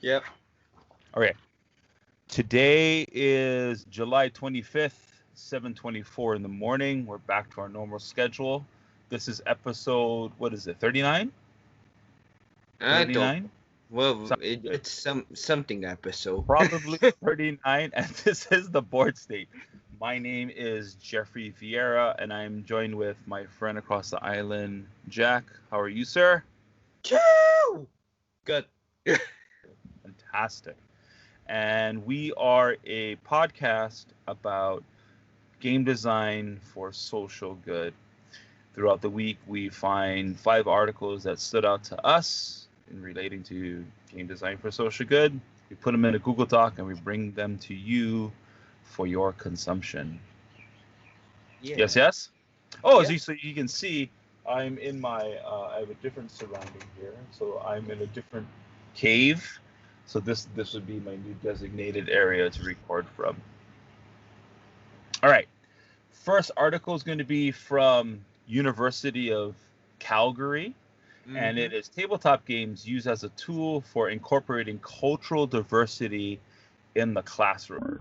Yep. Okay. Today is July 25th, 7:24 in the morning. We're back to our normal schedule. This is episode, what is it, 39? I don't. 39? Well, Sounds good. it's something episode. Probably 39, and this is the board state. My name is Jeffrey Vieira, and I'm joined with my friend across the island, Jack. How are you, sir? Choo! Good. Fantastic. And we are a podcast about game design for social good. Throughout the week, we find 5 articles that stood out to us in relating to game design for social good. We put them in a Google Doc and we bring them to you for your consumption. Yeah. Yes, yes? Oh, Yeah. so you can see, I'm in my, I have a different surrounding here. So I'm in a different cave. So this would be my new designated area to record from. All right. First article is going to be from University of Calgary, and Mm-hmm. it is tabletop games used as a tool for incorporating cultural diversity in the classroom.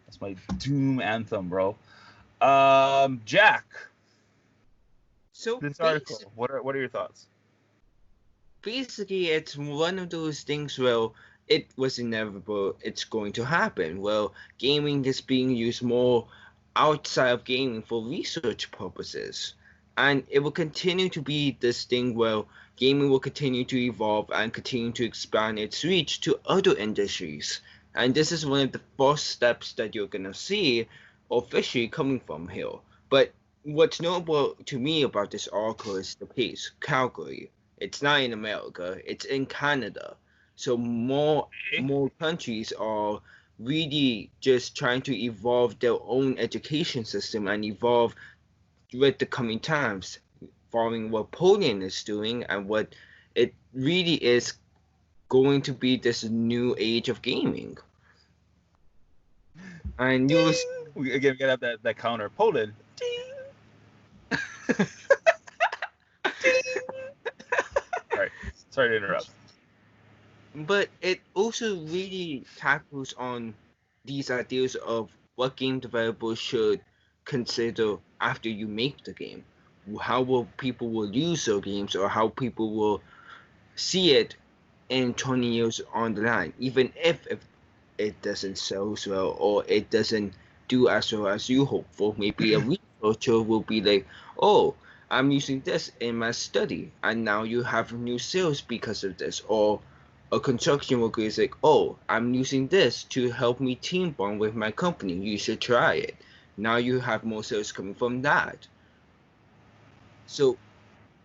That's my Doom anthem, bro. Jack, So this article. What are your thoughts? basically, it's one of those things. Well, it was inevitable. It's going to happen. Well, gaming is being used more outside of gaming for research purposes, and it will continue to be this thing where gaming will continue to evolve and continue to expand its reach to other industries. And this is one of the first steps that you're gonna see officially coming from here. But what's notable to me about this article is the place, Calgary. It's not in America, it's in Canada. So Okay. more countries are really just trying to evolve their own education system and evolve with the coming times, following what Poland is doing and what it really is going to be this new age of gaming. And you will We gotta have that counter. Poland. Ding, ding. All right. Sorry to interrupt. but it also really tackles on these ideas of what game developers should consider after you make the game. How will people will use your games, or how people will see it in 20 years on the line, even if it doesn't sell as well or it doesn't do as well as you hope for. Maybe a researcher will be like, oh, I'm using this in my study and now you have new sales because of this. Or a construction worker is like, oh, I'm using this to help me team bond with my company. You should try it. Now you have more sales coming from that. So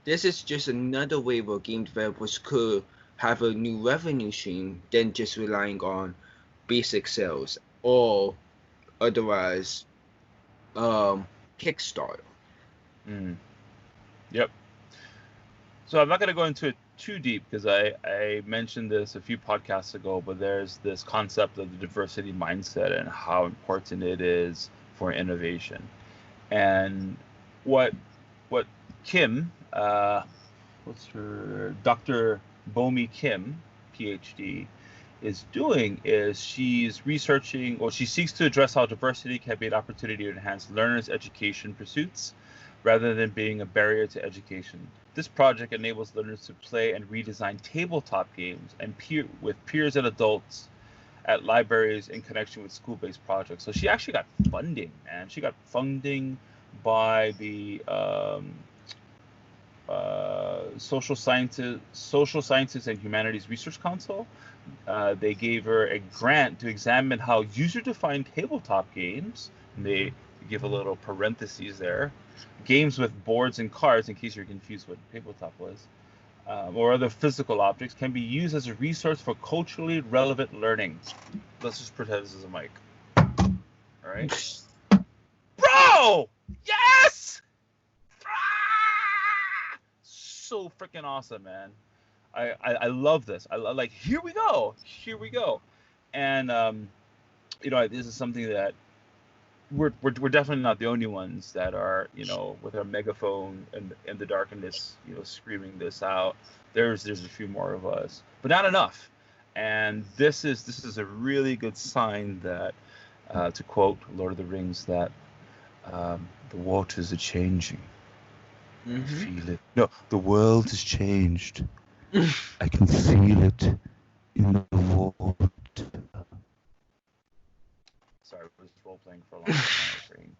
this is just another way where game developers could have a new revenue stream than just relying on basic sales or otherwise Kickstarter. Mm, yep. So I'm not going to go into it too deep because I mentioned this a few podcasts ago, but there's this concept of the diversity mindset and how important it is for innovation. And what what Kim, what's her, Dr. Bomi Kim, PhD, is doing is she's researching, or she seeks to address how diversity can be an opportunity to enhance learners' education pursuits rather than being a barrier to education. This project enables learners to play and redesign tabletop games and with peers and adults at libraries in connection with school-based projects. So she actually got funding, man. She got funding by the Social Sciences and Humanities Research Council. They gave her a grant to examine how user-defined tabletop games, and they give a little parentheses there, games with boards and cards, in case you're confused what tabletop was, or other physical objects, can be used as a resource for culturally relevant learning. Let's just pretend this is a mic. All right, bro. Yes, so freaking awesome, man. I love this. Like, here we go, and this is something that we're definitely not the only ones that are, with our megaphone in the darkness, screaming this out. There's a few more of us, but not enough. And this is a really good sign that, to quote Lord of the Rings, that the waters are changing. I feel it. No, the world has changed. I can feel it in the water. Sorry, I was role playing for a long time.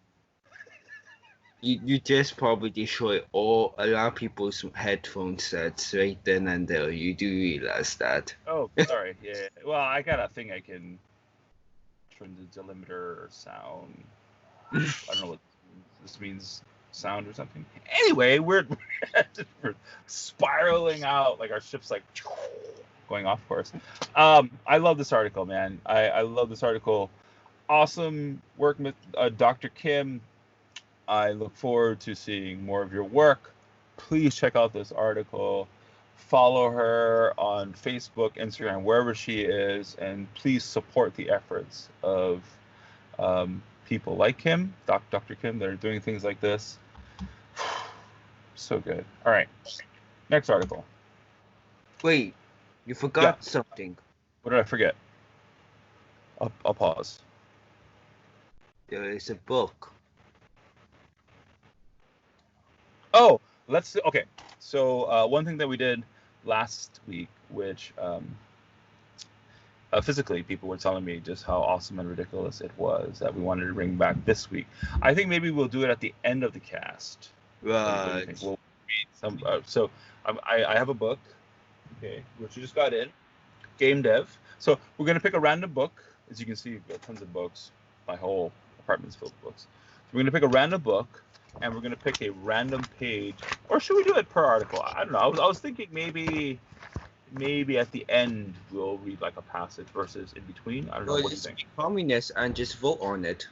You just probably destroyed a lot of people's headphone sets right then and there. You do realize that. Oh, sorry. Yeah. Well, I got a thing I can turn the delimiter sound. I don't know what this means. Sound or something. Anyway, we're spiraling out, like our ship's like going off course. I love this article, man. I love this article. Awesome work, Dr. Kim. I look forward to seeing more of your work. Please check out this article. Follow her on Facebook, Instagram, wherever she is, and please support the efforts of people like Kim, Dr. Kim, that are doing things like this. So good. All right. Next article. Wait, you forgot something. What did I forget? I'll pause. There is a book. Oh, okay. So one thing that we did last week, which physically people were telling me just how awesome and ridiculous it was, that we wanted to bring back this week. I think maybe we'll do it at the end of the cast. Right. We'll read some. So I have a book, okay, which you just got in, game dev. So we're gonna pick a random book. As you can see, we've got tons of books. My whole apartment's filled with books. So we're gonna pick a random book, and we're gonna pick a random page. Or should we do it per article? I don't know. I was thinking maybe at the end we'll read like a passage versus in between. I don't know. What do you think? Be communist and just vote on it.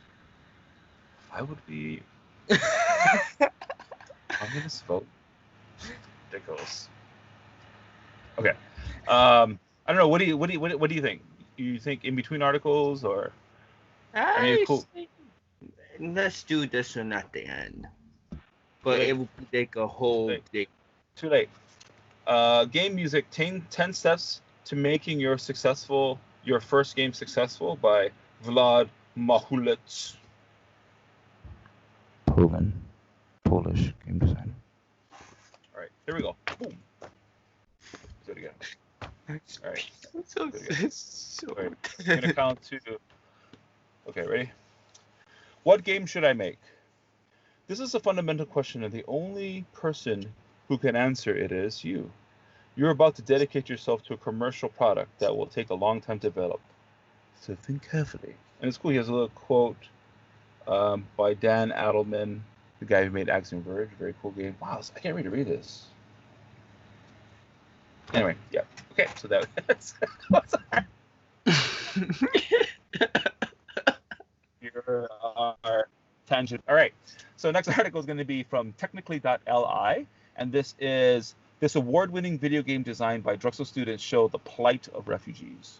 I would be. Communist vote. Ridiculous. Okay. I don't know. What do you think? You think in between articles, or? Cool. Let's do this one at the end. But it will take a whole day. Too late. Game music, 10 steps to making your first game successful by Vlad Mahulec. Proven Polish game design. All right, here we go. Boom. Do it again. All right. I'm gonna count to. Okay, ready? What game should I make? This is a fundamental question, and the only person who can answer it is you. You're about to dedicate yourself to a commercial product that will take a long time to develop. So think carefully. And it's cool. He has a little quote by Dan Adelman, the guy who made Axiom Verge. Very cool game. Wow, I can't read this. Anyway, yeah. Okay, so that's Here our tangent. All right. So next article is going to be from technically.li, and this award-winning video game designed by Drexel Students show the plight of refugees.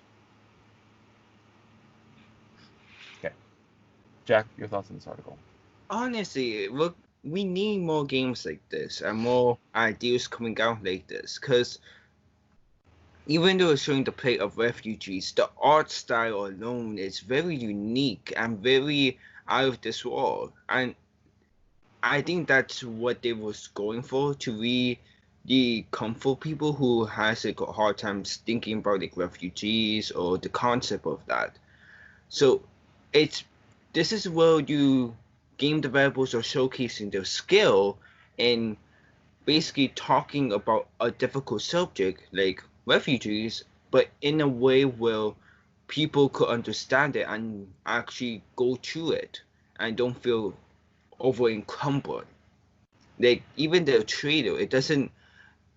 Okay. Jack, your thoughts on this article? Honestly, look, we need more games like this and more ideas coming out like this, because even though it's showing the plight of refugees, the art style alone is very unique and very out of this world. And I think that's what they was going for, to really comfort people who has a hard time thinking about like refugees or the concept of that. So this is where game developers are showcasing their skill in basically talking about a difficult subject like refugees, but in a way where people could understand it and actually go through it and don't feel over encumbered. Like even the trailer, it doesn't,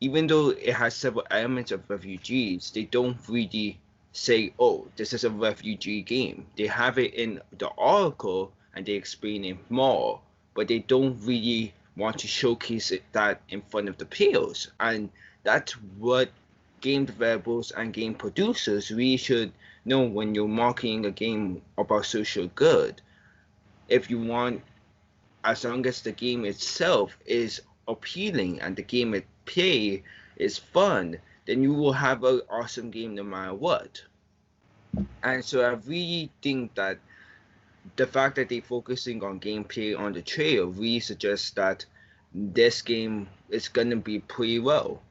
even though it has several elements of refugees, they don't really say, oh, this is a refugee game. They have it in the article and they explain it more, but they don't really want to showcase that in front of the players. And that's what game developers and game producers really should know when you're marketing a game about social good. If you want, as long as the game itself is appealing and the game it play is fun, then you will have an awesome game no matter what. And so I really think that the fact that they're focusing on gameplay on the trailer really suggests that this game is gonna be pretty well.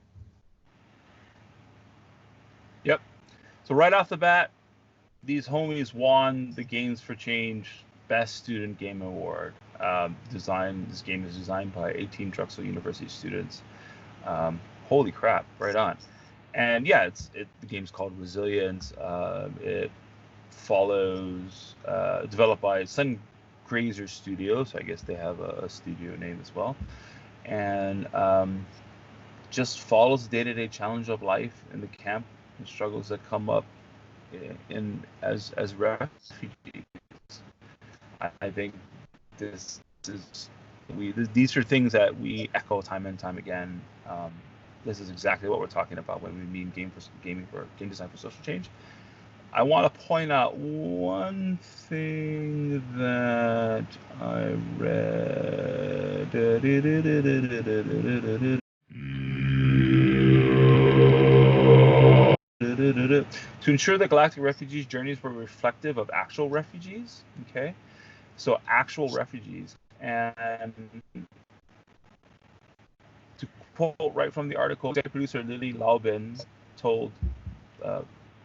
Yep. So right off the bat, these homies won the Games for Change Best Student Game Award. This game is designed by 18 Drexel University students. Holy crap! Right on. And yeah, the game's called Resilience. It follows developed by Sun Grazer Studios. So I guess they have a studio name as well, and just follows the day-to-day challenge of life in the camp and struggles that come up as refugees. I think these are things that we echo time and time again. This is exactly what we're talking about when we mean game design for social change. I want to point out one thing that I read. To ensure that galactic refugees' journeys were reflective of actual refugees. Okay, so actual refugees. And to quote right from the article, executive producer Lily Laubin told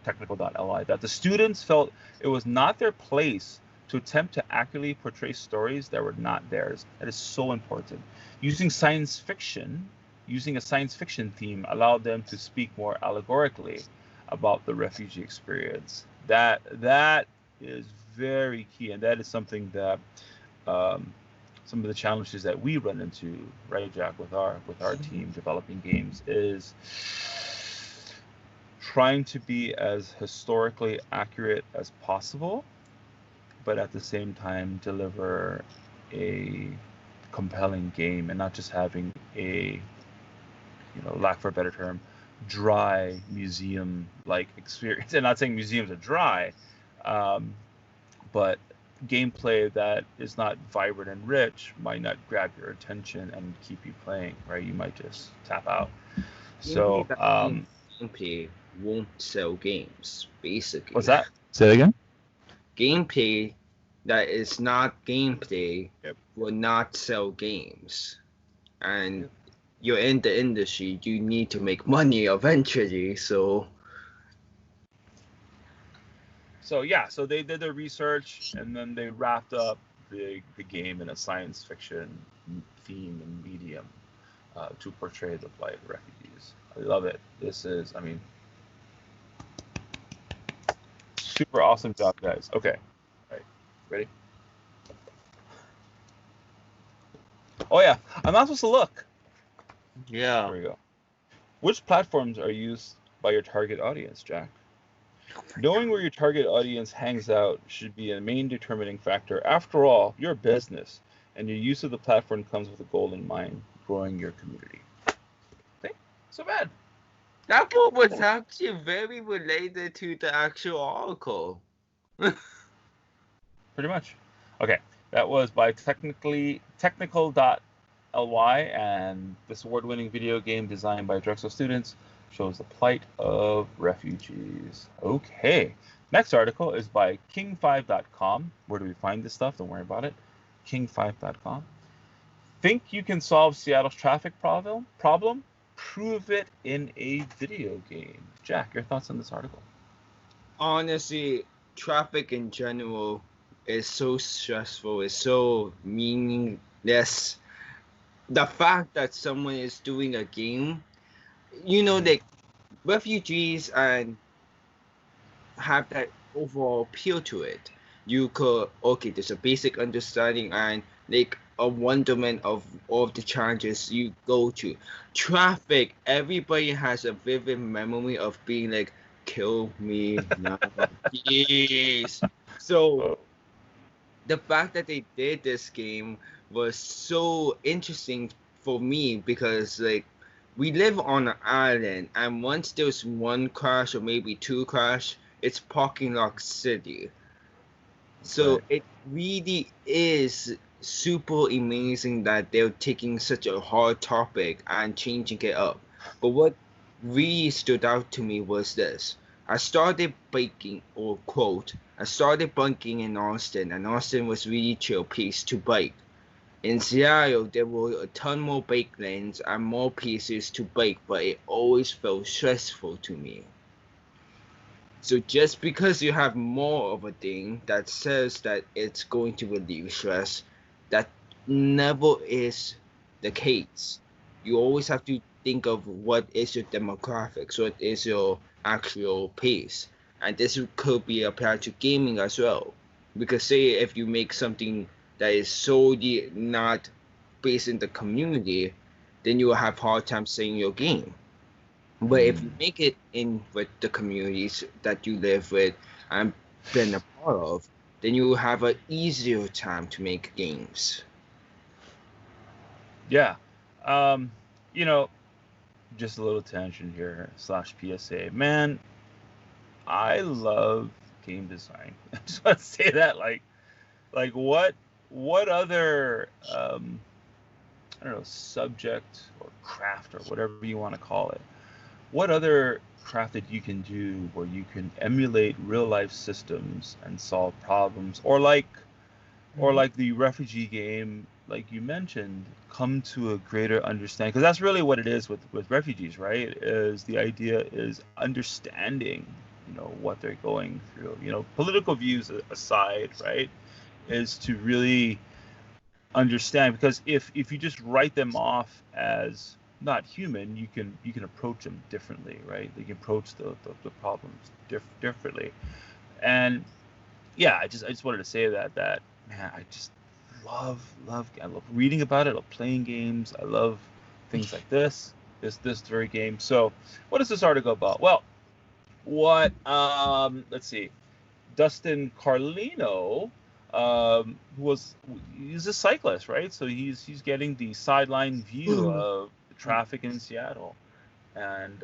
technical.li that the students felt it was not their place to attempt to accurately portray stories that were not theirs. That is so important. Using a science fiction theme allowed them to speak more allegorically about the refugee experience. That is very key, and that is something that some of the challenges that we run into, right, Jack, with our team developing games, is trying to be as historically accurate as possible, but at the same time deliver a compelling game and not just having a, lack for a better term, dry museum-like experience. And not saying museums are dry, but gameplay that is not vibrant and rich might not grab your attention and keep you playing, right? You might just tap out. So gameplay won't sell games, basically. What's that? Say it again. Gameplay that is not gameplay will not sell games. And you're in the industry, you need to make money eventually, so yeah, so they did their research and then they wrapped up the game in a science fiction theme and medium to portray the plight of refugees. I love it. This is, super awesome job, guys. Okay, all right, ready? Oh yeah, I'm not supposed to look. Yeah. There we go. Which platforms are used by your target audience, Jack? Knowing where your target audience hangs out should be a main determining factor. After all, you're a business, and your use of the platform comes with a goal in mind: growing your community. Okay, so bad. That one was actually very related to the actual article. Pretty much. Okay, that was by technical.ly, and this award-winning video game designed by Drexel students shows the plight of refugees. Okay, next article is by king5.com. Where do we find this stuff? Don't worry about it. king5.com. Think you can solve Seattle's traffic problem? Prove it in a video game. Jack, your thoughts on this article? Honestly, traffic in general is so stressful, it's so meaningless. The fact that someone is doing a game, like refugees and have that overall appeal to it. You could, there's a basic understanding and like a wonderment of all of the challenges you go to. Traffic, everybody has a vivid memory of being like, kill me now, please. So the fact that they did this game was so interesting for me because like we live on an island, and once there's one crash or maybe two crash, it's parking lot city. So Right. it really is super amazing that they're taking such a hard topic and changing it up. But what really stood out to me was this. I started biking, or quote, I started biking in Austin, and Austin was really chill place to bike. In Seattle, there were a ton more bike lanes and more places to bike, but it always felt stressful to me. So just because you have more of a thing that says that it's going to relieve stress, that never is the case. You always have to think of what is your demographics, what is your actual pace. And this could be applied to gaming as well. Because say if you make something that is solely not based in the community, then you will have hard time saying your game. But if Mm. you make it in with the communities that you live with and been a part of, then you will have an easier time to make games. Yeah. Um, you know, just a little tangent here slash PSA. Man, I love game design. I just want to say that, like what other I don't know, subject or craft or whatever you want to call it. What other craft that you can do where you can emulate real life systems and solve problems, or like the refugee game, like you mentioned, come to a greater understanding, because that's really what it is with refugees, right? Is the idea is understanding, what they're going through, political views aside, right? Is to really understand, because if you just write them off as not human, you can approach them differently, right? You can approach the problems differently. And yeah, I just wanted to say that man, I just I love reading about it. I love playing games. I love things like this very game. So what is this article about? Well, let's see. Dustin Carlino, was he's a cyclist, right? So he's getting the sideline view of the traffic in Seattle, and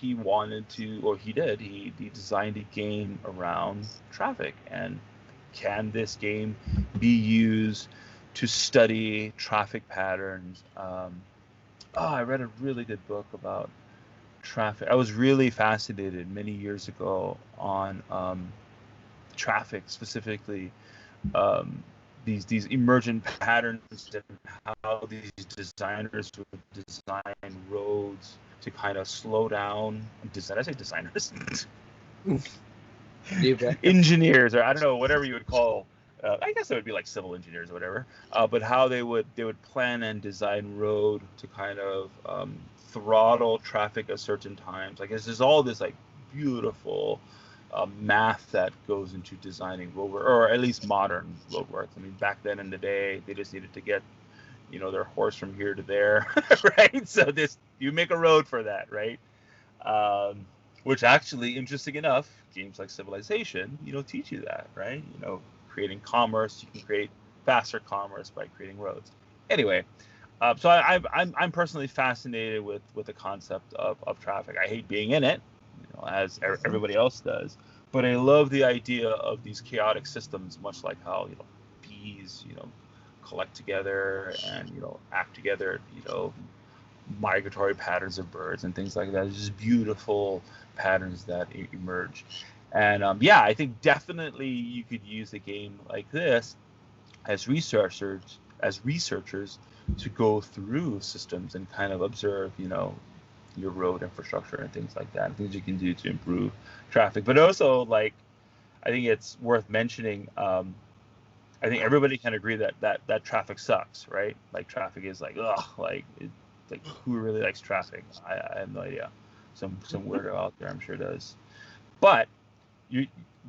he wanted to, or he did, he designed a game around traffic. And can this game be used to study traffic patterns? I read a really good book about traffic. I was really fascinated many years ago on traffic, specifically um, these emergent patterns, and how these designers would design roads to kind of slow down. I say designers? Engineers, or I don't know, whatever you would call. I guess it would be like civil engineers or whatever. But how they would plan and design road to kind of throttle traffic at certain times. I guess there's all this like beautiful math that goes into designing roadwork, or at least modern roadworks. I mean, back then in the day, they just needed to get their horse from here to there, right? So this you make a road for that, right? Um, which actually, interesting enough, games like Civilization, teach you that, right? Creating commerce, you can create faster commerce by creating roads. Anyway, so I'm personally fascinated with the concept of traffic. I hate being in it, as everybody else does, but I love the idea of these chaotic systems, much like how bees, collect together and act together, migratory patterns of birds and things like that. It's just beautiful patterns that emerge. And yeah, I think definitely you could use a game like this as researchers to go through systems and kind of observe, your road infrastructure and things like that, and things you can do to improve traffic. But also, like, I think it's worth mentioning. I think everybody can agree that traffic sucks, right? Like, traffic is like, ugh, like who really likes traffic? I have no idea. Some weirdo out there, I'm sure, does. But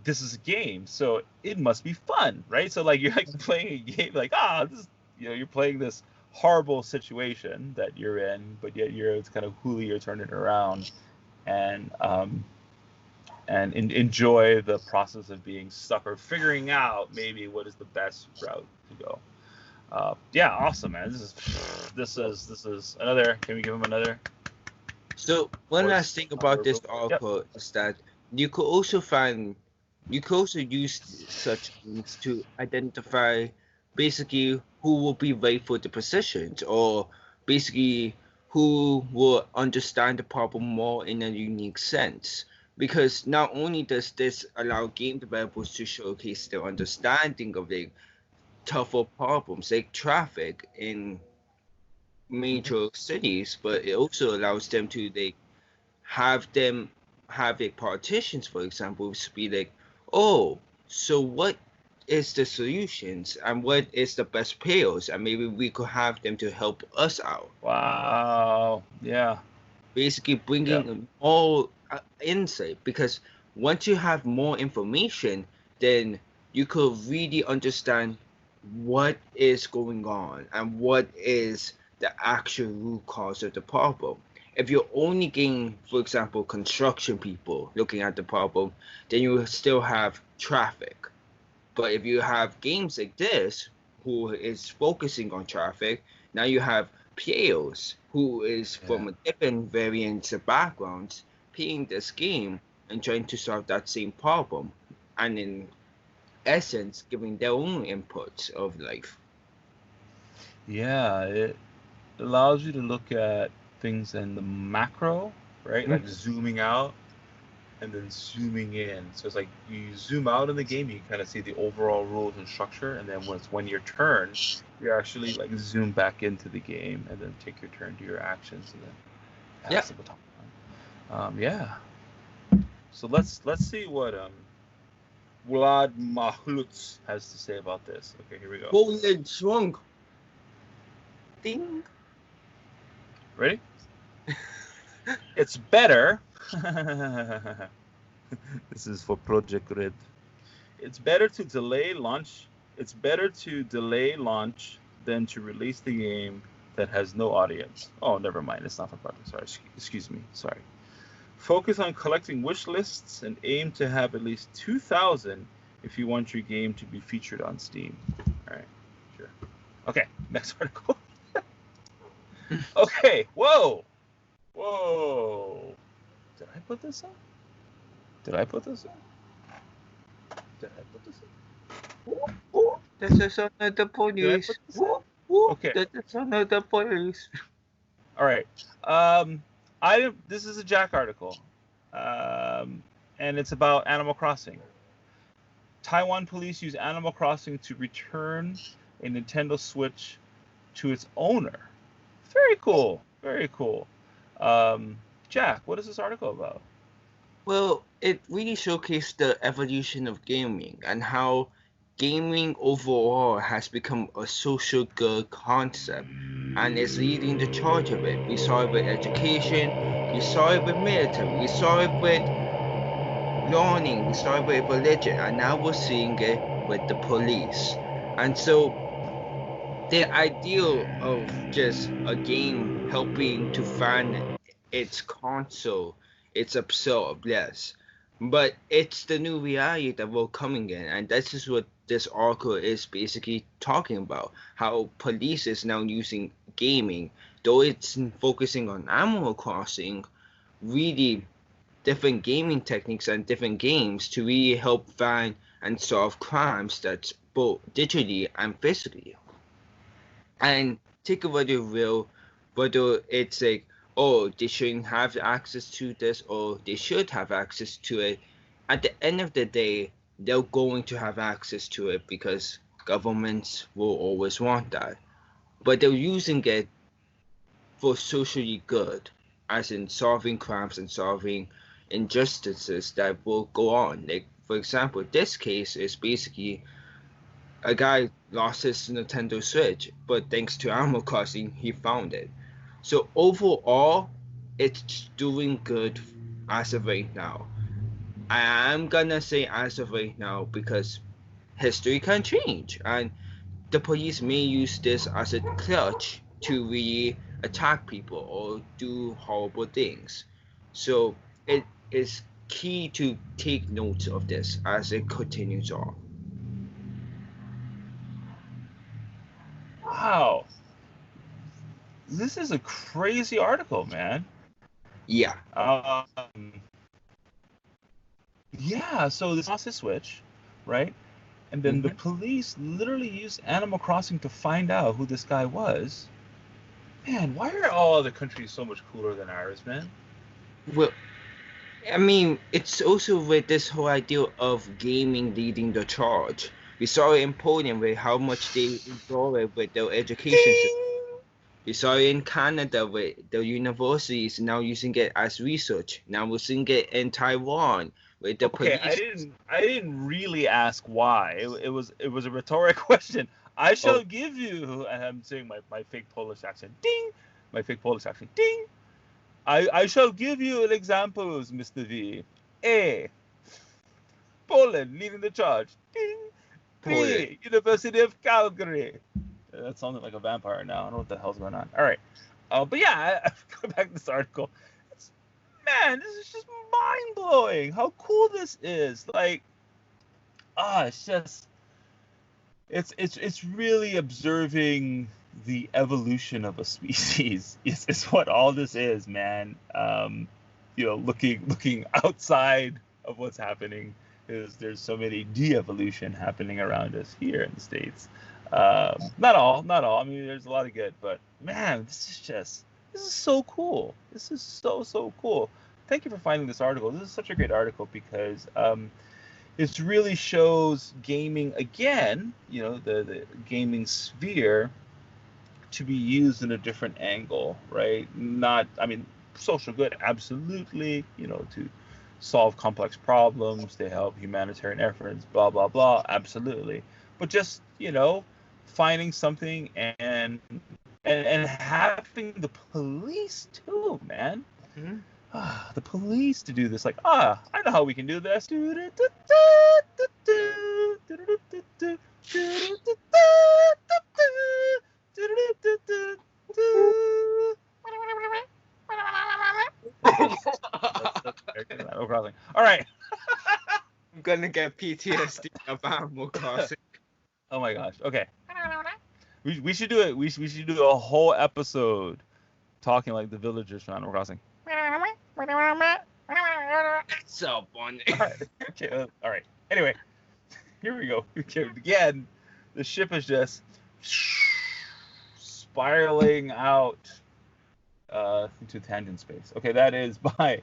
this is a game, so it must be fun, right? So like you're like playing a game, like this, you're playing this horrible situation that you're in, but yet it's kind of cool you're turning it around, and enjoy the process of being stuck or figuring out maybe what is the best route to go. Yeah, awesome, man. This is another. Can we give him another? So one Voice last thing about this Yep. article is that you could also use such things to identify basically who will be right for the positions, or basically who will understand the problem more in a unique sense. Because not only does this allow game developers to showcase their understanding of like tougher problems like traffic in major cities, but it also allows them to like them have like politicians, for example, to be like, oh, so what is the solutions and what is the best payers, and maybe we could have them to help us out. Wow. Yeah. Basically, bringing more insight, because once you have more information, then you could really understand what is going on and what is the actual root cause of the problem. If you're only getting, for example, construction people looking at the problem, then you will still have traffic. But if you have games like this, who is focusing on traffic, now you have players who is from a different variants of backgrounds playing this game and trying to solve that same problem, and in essence, giving their own inputs of life. Yeah, it allows you to look at things in the macro, right? Like zooming out and then zooming in. So it's like you zoom out in the game, you kind of see the overall rules and structure, and then when your turn, you actually like zoom back into the game and then take your turn, do your actions, and then pass the baton. Yeah. So let's see what Vlad Mahluts has to say about this. Okay, here we go. Poland shrunk. Ding. Ready? It's better. This is for Project Red. It's better to delay launch. It's better to delay launch than to release the game that has no audience. Oh, never mind. It's not for Project. Sorry. Excuse me. Sorry. Focus on collecting wish lists and aim to have at least 2,000 if you want your game to be featured on Steam. All right. Sure. Okay. Next article. Okay. Whoa. Did I put this on? This is another police. Okay. This is another police. All right. This is a Jack article, and it's about Animal Crossing. Taiwan Police use Animal Crossing to return a Nintendo Switch to its owner. Very cool. Very cool. Jack, what is this article about? Well, it really showcased the evolution of gaming and how gaming overall has become a social good concept and is leading the charge of it. We saw it with education, we saw it with military, we saw it with learning, we saw it with religion, and now we're seeing it with the police. And so the ideal of just a game helping to find its console, it's absurd, yes. But it's the new reality that we're coming in, and this is what this article is basically talking about. How police is now using gaming, though it's focusing on Animal Crossing, really different gaming techniques and different games to really help find and solve crimes that's both digitally and physically. And take whether it's like, oh, they shouldn't have access to this or they should have access to it. At the end of the day, they're going to have access to it because governments will always want that. But they're using it for socially good, as in solving crimes and solving injustices that will go on. Like, for example, this case is basically a guy lost his Nintendo Switch, but thanks to Animal Crossing, he found it. So overall, it's doing good as of right now. I'm gonna say as of right now because history can change, and the police may use this as a clutch to really attack people or do horrible things. So it is key to take note of this as it continues on. Wow. This is a crazy article, man. Yeah. Yeah, so this lost his Switch, right? And then the police literally used Animal Crossing to find out who this guy was. Man, why are all other countries so much cooler than ours, man? Well, I mean, it's also with this whole idea of gaming leading the charge. We saw it in Poland with how much they enjoy it with their education system. We saw it in Canada with the universities now using it as research. Now we're seeing it in Taiwan with the police. I didn't really ask why. It was a rhetoric question. I shall give you, and I'm saying my fake Polish accent, ding, my fake Polish accent, ding. I shall give you examples, Mr. V. A. Poland leading the charge. Ding. B. University of Calgary. That sounded like a vampire now. I don't know what the hell's going on. All right. But yeah, I go back to this article. Man, this is just mind-blowing how cool this is. Like, it's just... It's really observing the evolution of a species is what all this is, man. Looking outside of what's happening, is there's so many de-evolution happening around us here in the States. Not all. I mean, there's a lot of good, but man, this is so cool. This is so cool. Thank you for finding this article. This is such a great article because it really shows gaming again, the gaming sphere to be used in a different angle, right? Social good, absolutely, to solve complex problems, to help humanitarian efforts, blah, blah, blah, absolutely. But just, finding something and having the police too, man. Mm-hmm. The police to do this, like, I know how we can do this. All right. I'm gonna get PTSD about Animal Crossing. Oh my gosh. Okay. We should do it. We should do a whole episode talking like the villagers from Animal Crossing. So funny. Okay. All right. Anyway, here we go. Again, the ship is just spiraling out into tangent space. Okay, that is by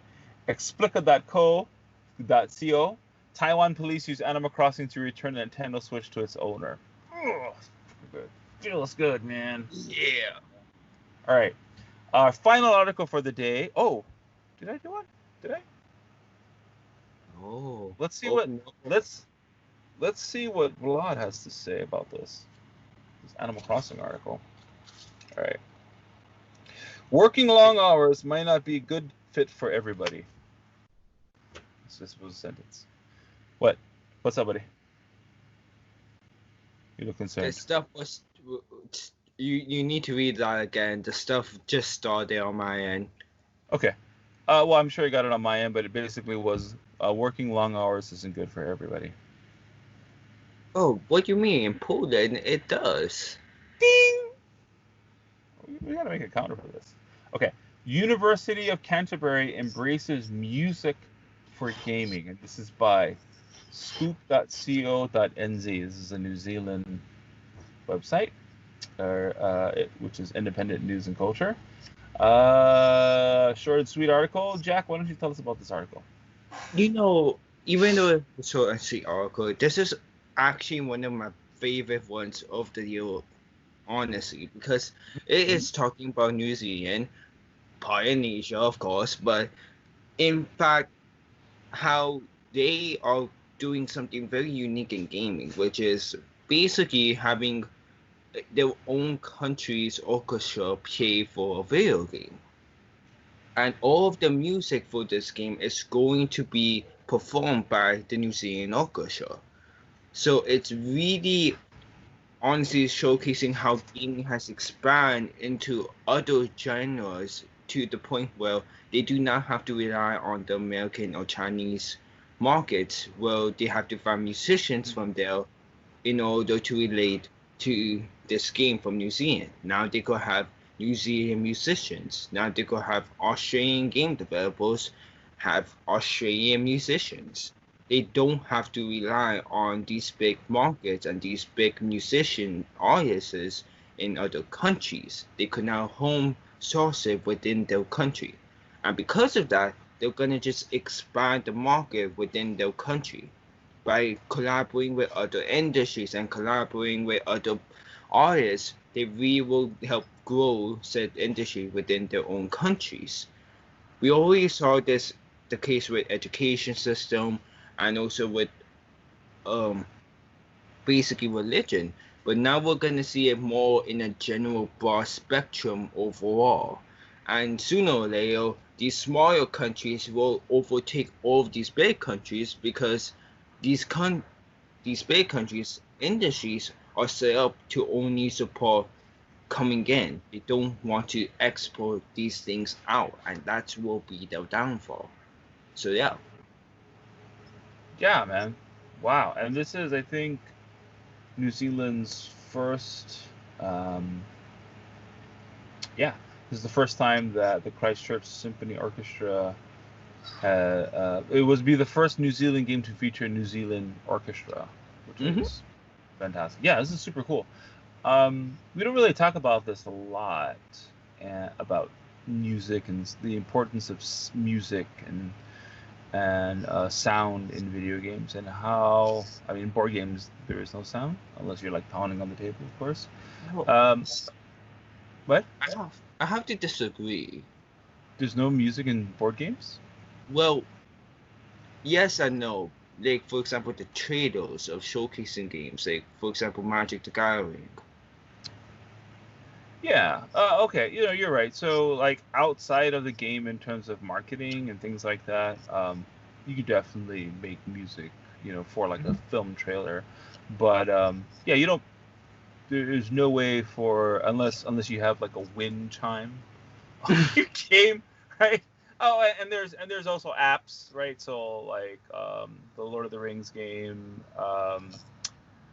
Explica.co. Taiwan Police use Animal Crossing to return the Nintendo Switch to its owner. Oh, good. Feels good, man. Yeah. All right. Our final article for the day. Oh, did I do one? Did I? Oh. Let's see no. let's see what Vlad has to say about this Animal Crossing article. All right. Working long hours might not be a good fit for everybody. This was a sentence. What? What's up, buddy? You look concerned. The stuff was... You need to read that again. The stuff just started on my end. Okay. Well, I'm sure I got it on my end, but it basically was working long hours isn't good for everybody. Oh, what do you mean? In Poland, it does. Ding! We gotta make a counter for this. Okay. University of Canterbury embraces music for gaming, and this is by scoop.co.nz. This is a New Zealand website, which is independent news and culture. Short and sweet article. Jack, why don't you tell us about this article? Even though it's a short and sweet article, this is actually one of my favorite ones of the year, honestly, because it is talking about New Zealand, Polynesia, of course, but in fact, how they are doing something very unique in gaming, which is basically having their own country's orchestra play for a video game. And all of the music for this game is going to be performed by the New Zealand orchestra. So it's really honestly showcasing how gaming has expanded into other genres to the point where they do not have to rely on the American or Chinese markets, where they have to find musicians from there in order to relate to this game from New Zealand. Now they could have New Zealand musicians. Now they could have Australian game developers have Australian musicians. They don't have to rely on these big markets and these big musician artists in other countries. They could now home source it within their country. And because of that, they're gonna just expand the market within their country by collaborating with other industries and collaborating with other artists. They really will help grow said industry within their own countries. We already saw this the case with education system and also with um basically religion, but now we're gonna see it more in a general broad spectrum overall. And sooner or later, these smaller countries will overtake all of these big countries because these these big countries industries are set up to only support coming in. They don't want to export these things out, and that will be their downfall. So yeah. Yeah, man. Wow. And this is, I think, New Zealand's first. Yeah, this is the first time that the Christchurch Symphony Orchestra. It would be the first New Zealand game to feature a New Zealand orchestra, which is fantastic. Yeah, this is super cool. We don't really talk about this a lot, about music and the importance of music and sound in video games, and how, I mean, board games, there is no sound unless you're like pounding on the table, of course. What? I have to disagree. There's no music in board games? Well, yes and no. Like, for example, the trailers of showcasing games, like, for example, Magic the Gathering. Yeah. Okay. You're right. So, like, outside of the game, in terms of marketing and things like that, you could definitely make music, for like a film trailer. But yeah, you don't. There's no way for unless you have like a wind chime on your game, right? Oh, and there's also apps, right? So like the Lord of the Rings game,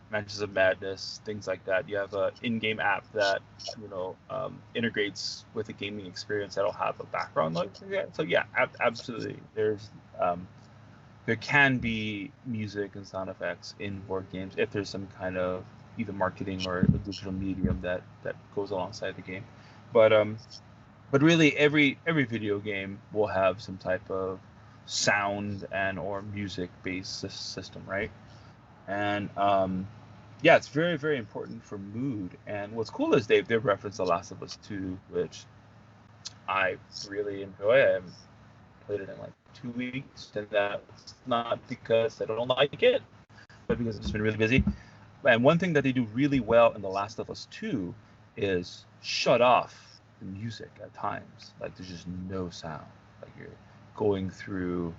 Mansions of Madness, things like that. You have an in-game app that integrates with a gaming experience that'll have a background noise. So yeah, absolutely. There can be music and sound effects in board games if there's some kind of either marketing or a digital medium that goes alongside the game. But really, every video game will have some type of sound and or music-based system, right? And yeah, it's very, very important for mood. And what's cool is they've referenced The Last of Us 2, which I really enjoy. I haven't played it in like 2 weeks, and that's not because I don't like it, but because I've just been really busy. And one thing that they do really well in The Last of Us 2 is shut off the music at times. Like, there's just no sound. Like, you're going through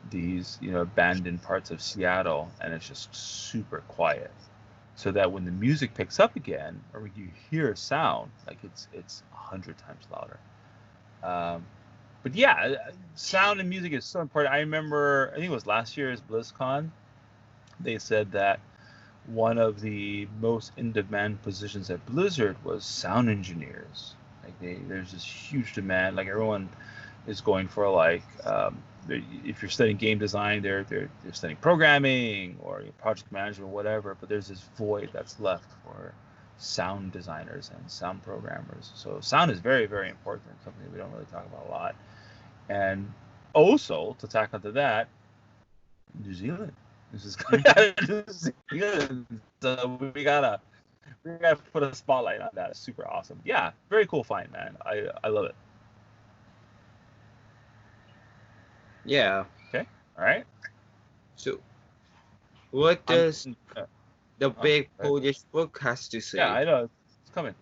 these, abandoned parts of Seattle, and it's just super quiet. So that when the music picks up again, or when you hear sound, like it's 100 times louder. But yeah, sound and music is so important. I remember, I think it was last year's BlizzCon, they said that one of the most in-demand positions at Blizzard was sound engineers. Like there's this huge demand. Like everyone is going for like, if you're studying game design, they're studying programming or project management or whatever. But there's this void that's left for sound designers and sound programmers. So sound is very, very important. Something we don't really talk about a lot. And also to tack onto that, New Zealand. This is good. So we gotta put a spotlight on that. It's super awesome. Yeah, very cool find, man. I love it. Yeah. Okay. All right. So, what does the big Polish book has to say? Yeah, I know. It's coming.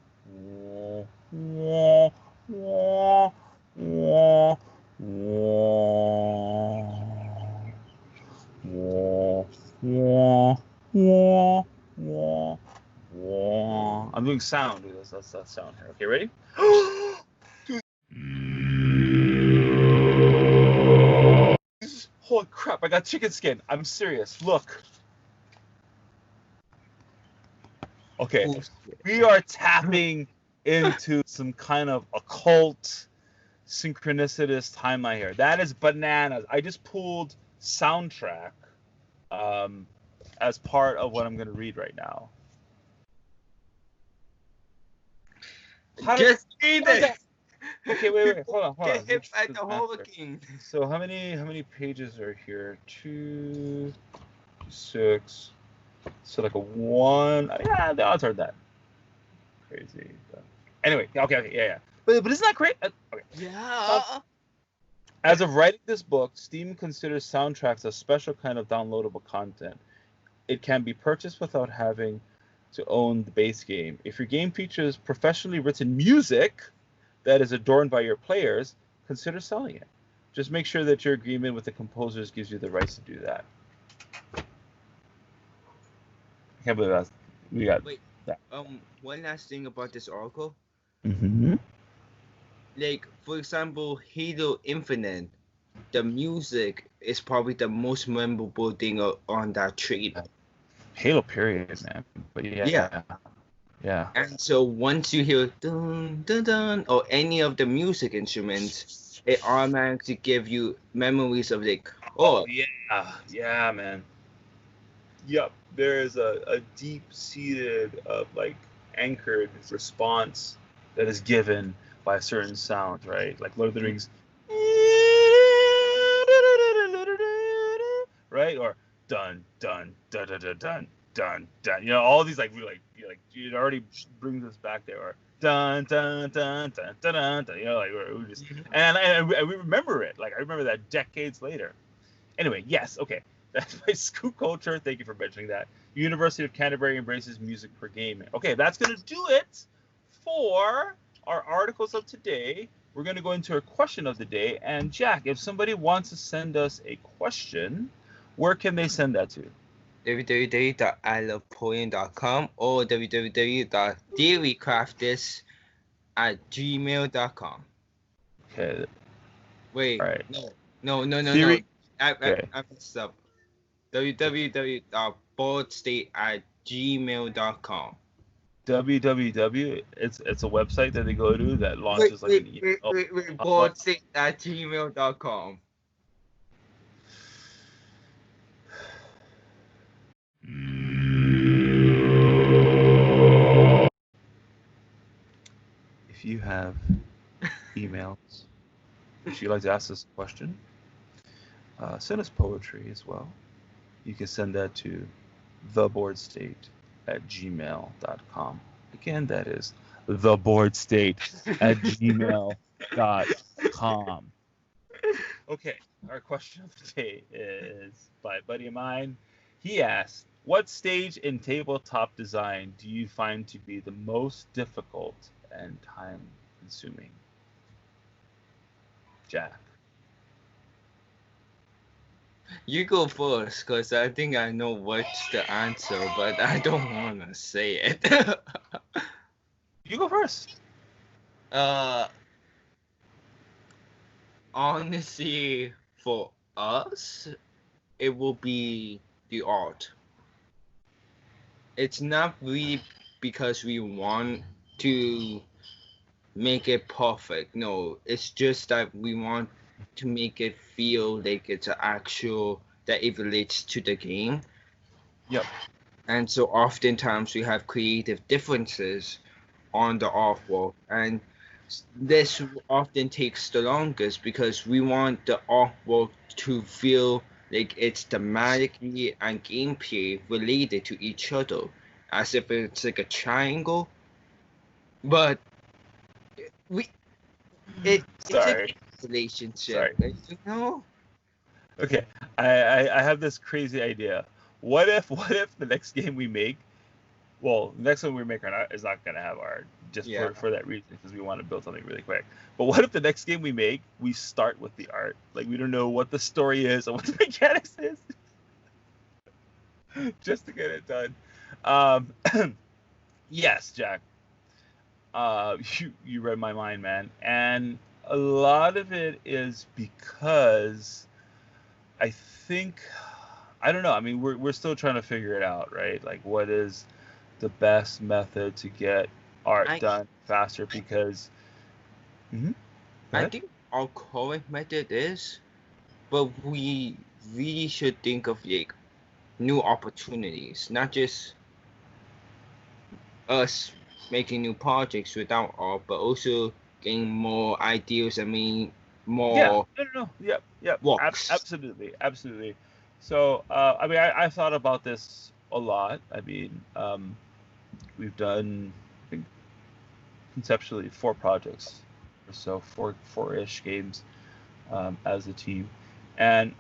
I'm doing sound. Dude. That's sound here. Okay, ready? Holy crap! I got chicken skin. I'm serious. Look. Okay, Bullshit. we are tapping into some kind of occult synchronicitous timeline here. That is bananas. I just pulled soundtrack as part of what I'm going to read right now. Just read it. Okay, wait. Hold on. Get hit by the hurricane. So how many pages are here? 2, 6. So like a 1. Yeah, the odds aren't that crazy. But anyway, okay, yeah. But isn't that great? Okay. Yeah. As of writing this book, Steam considers soundtracks a special kind of downloadable content. It can be purchased without having to own the base game. If your game features professionally written music that is adorned by your players, consider selling it. Just make sure that your agreement with the composers gives you the rights to do that. I can't believe we got that. One last thing about this article. Mm-hmm. Like, for example, Halo Infinite, the music is probably the most memorable thing on that trailer. Halo period, man. But yeah. And so once you hear dun dun dun or any of the music instruments, it automatically give you memories of like, oh yeah, man. Yep, there is a deep-seated, like anchored response that is given by a certain sound, right? Like Lord of the Rings, right? Or dun dun dun dun dun dun dun dun. All these like it already brings us back there. Or dun dun dun dun dun dun. dun like we just and we remember it. Like I remember that decades later. Anyway, yes, okay. That's my Scoop Culture. Thank you for mentioning that. University of Canterbury embraces music for gaming. Okay, that's going to do it for our articles of today. We're going to go into our question of the day. And Jack, if somebody wants to send us a question, where can they send that to? www.ilovepoem.com or www.theorycrafters@gmail.com. Okay. Wait. All right. No. Theory. I messed up. www.theboardstate@gmail.com. www. It's a website that they go to that launches an email. boardstate@gmail.com. If you have emails, if you'd like to ask us a question, send us poetry as well. You can send that to theboardstate@gmail.com. Again, that is theboardstate@gmail.com. Okay, our question of the day is by a buddy of mine. He asked, what stage in tabletop design do you find to be the most difficult and time-consuming? Jack. You go first, because I think I know what's the answer, but I don't want to say it. You go first. Honestly, for us, it will be the art. It's not really because we want to make it perfect. No, it's just that we want to make it feel like it's an actual, that it relates to the game. Yep. And so oftentimes we have creative differences on the artwork, and this often takes the longest because we want the artwork to feel like it's thematically and gameplay related to each other, as if it's like a triangle. But it's a relationship. Sorry. You know? Okay, I have this crazy idea. What if the next game we make, well, the next one we make is not gonna have art, just for that reason, because we want to build something really quick. But what if the next game we make, we start with the art? Like we don't know what the story is or what the mechanics is, just to get it done. Yes, Jack. You read my mind, man, and a lot of it is because I think, I don't know. I mean, we're still trying to figure it out, right? Like, what is the best method to get art I done faster because. Go I ahead. think our current method is, but we really should think of like new opportunities, not just us making new projects without art, but also getting more ideas. I mean, Yeah, more no. Yep. works. Absolutely. So, I mean, I thought about this a lot. I mean, we've done, I think, conceptually 4 projects or so, four-ish games as a team, and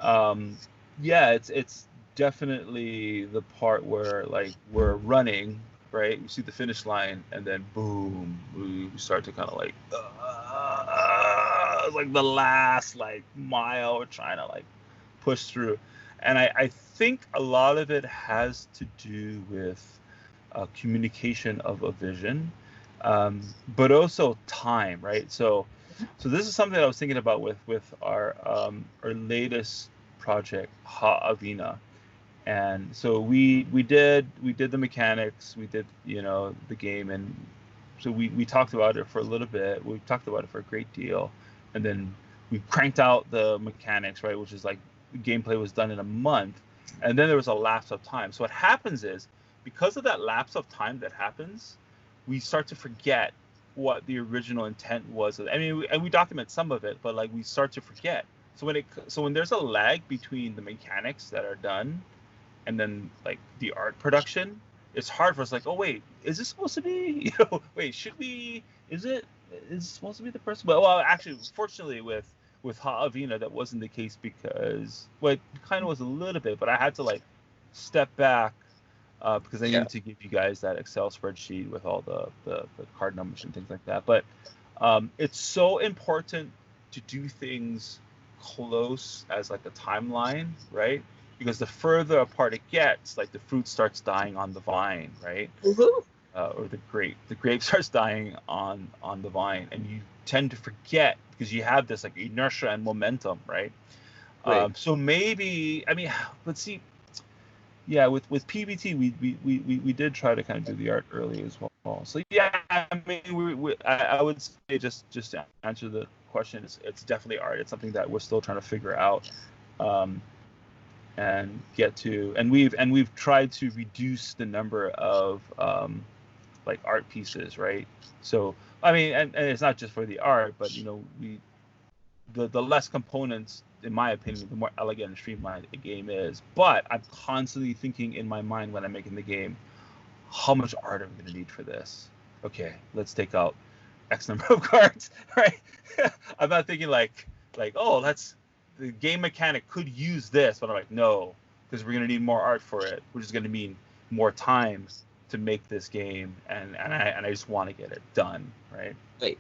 yeah, it's definitely the part where like we're running, right? You see the finish line, and then boom, we start to kind of like the last like mile, we're trying to like push through, and I think a lot of it has to do with communication of a vision, but also time, right? So this is something I was thinking about with our latest project, Ha Avina, and so we did the mechanics, we did the game, and so we talked about it for a little bit, we talked about it for a great deal, and then we cranked out the mechanics, right, which is like the gameplay was done in a month, and then there was a lapse of time. So what happens is, because of that lapse of time that happens, we start to forget what the original intent was. I mean, and we document some of it, but like we start to forget. So when there's a lag between the mechanics that are done and then like the art production, it's hard for us. Like, oh wait, is this supposed to be? Wait, should we? Is it supposed to be the person? Well, actually, fortunately with Ha Avina, that wasn't the case, because well, it kind of was a little bit, but I had to like step back because I Yeah. needed to give you guys that Excel spreadsheet with all the card numbers and things like that. But it's so important to do things close as like a timeline, right? Because the further apart it gets, like the fruit starts dying on the vine, right? Or the grape starts dying on the vine, and you tend to forget because you have this like inertia and momentum, right? Right. So maybe, I mean, let's see. Yeah, with PBT, we did try to kind of do the art early as well. So yeah, I mean, I would say just to answer the question, it's definitely art. It's something that we're still trying to figure out, and get to. And we've tried to reduce the number of like art pieces, right? So I mean, and it's not just for the art, but the less components, in my opinion, the more elegant and streamlined a game is. But I'm constantly thinking in my mind when I'm making the game, how much art are we going to need for this? Okay, let's take out X number of cards, right? I'm not thinking like oh, the game mechanic could use this, but I'm like, no, because we're going to need more art for it, which is going to mean more time to make this game, and I just want to get it done, right? Right.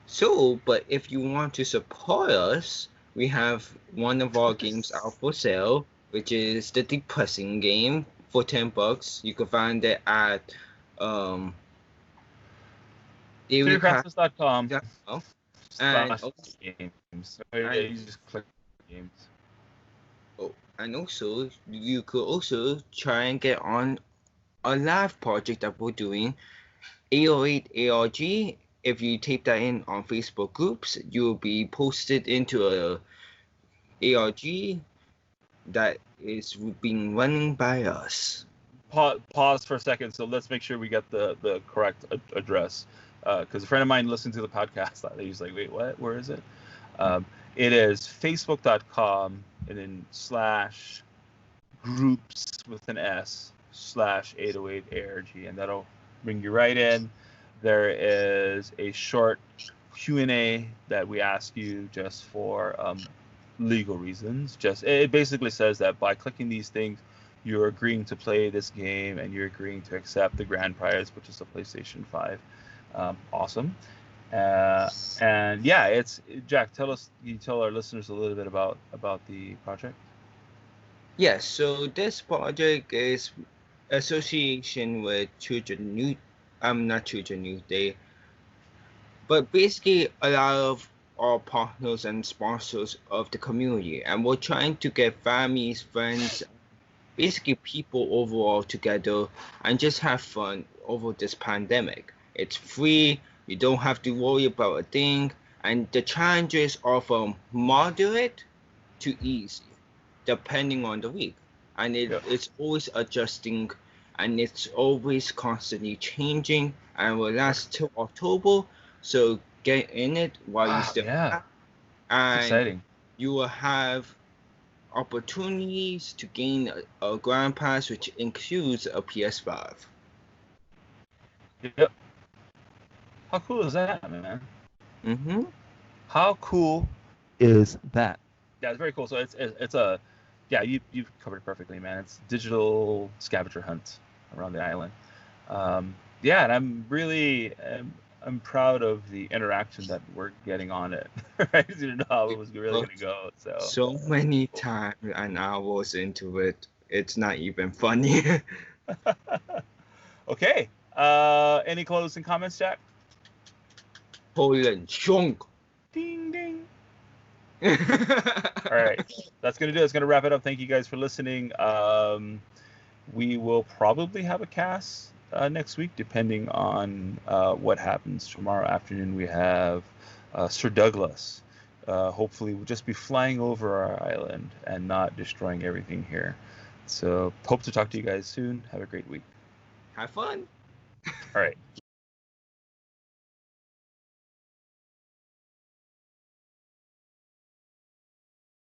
So, but if you want to support us, we have one of our games out for sale, which is the depressing game for $10. You can find it at Theorycrafters.com and / games. So yeah, you just click games. and also you could also try and get on a live project that we're doing, 808 ARG. If you type that in on Facebook groups, you'll be posted into a ARG that is being running by us. Pause for a second. So let's make sure we get the correct address. Because a friend of mine listened to the podcast. He's like, wait, what? Where is it? It is facebook.com and then /groups with an S /808 ARG, and that'll bring you right in. There is a short Q&A that we ask you just for legal reasons. It basically says that by clicking these things, you're agreeing to play this game and you're agreeing to accept the grand prize, which is the PlayStation 5. Awesome. And yeah, it's Jack. You tell our listeners a little bit about the project. Yes, so this project is association with not Children Youth Day, but basically a lot of our partners and sponsors of the community, and we're trying to get families, friends, basically people overall together and just have fun over this pandemic. It's free, you don't have to worry about a thing, and the challenges are from moderate to easy, depending on the week. And Yep. it's always adjusting and it's always constantly changing and will last till October. So get in it while you Wow, still yeah, have, it's and exciting. you will have opportunities to gain a Grand Pass, which includes a PS5. Yep. How cool is that, man? Mm-hmm. How cool is that? Yeah, it's very cool. So it's a yeah, you've covered it perfectly, man. It's digital scavenger hunt around the island. Yeah, and I'm proud of the interaction that we're getting on it. I didn't know how it was really Put gonna go. so many times and hours into it, it's not even funny. Okay. Any closing comments, Jack? Poland, Shong. Ding ding. All right, that's gonna do it. It's gonna wrap it up. Thank you guys for listening. We will probably have a cast next week, depending on what happens. Tomorrow afternoon we have Sir Douglas. Hopefully, we'll just be flying over our island and not destroying everything here. So, hope to talk to you guys soon. Have a great week. Have fun. All right.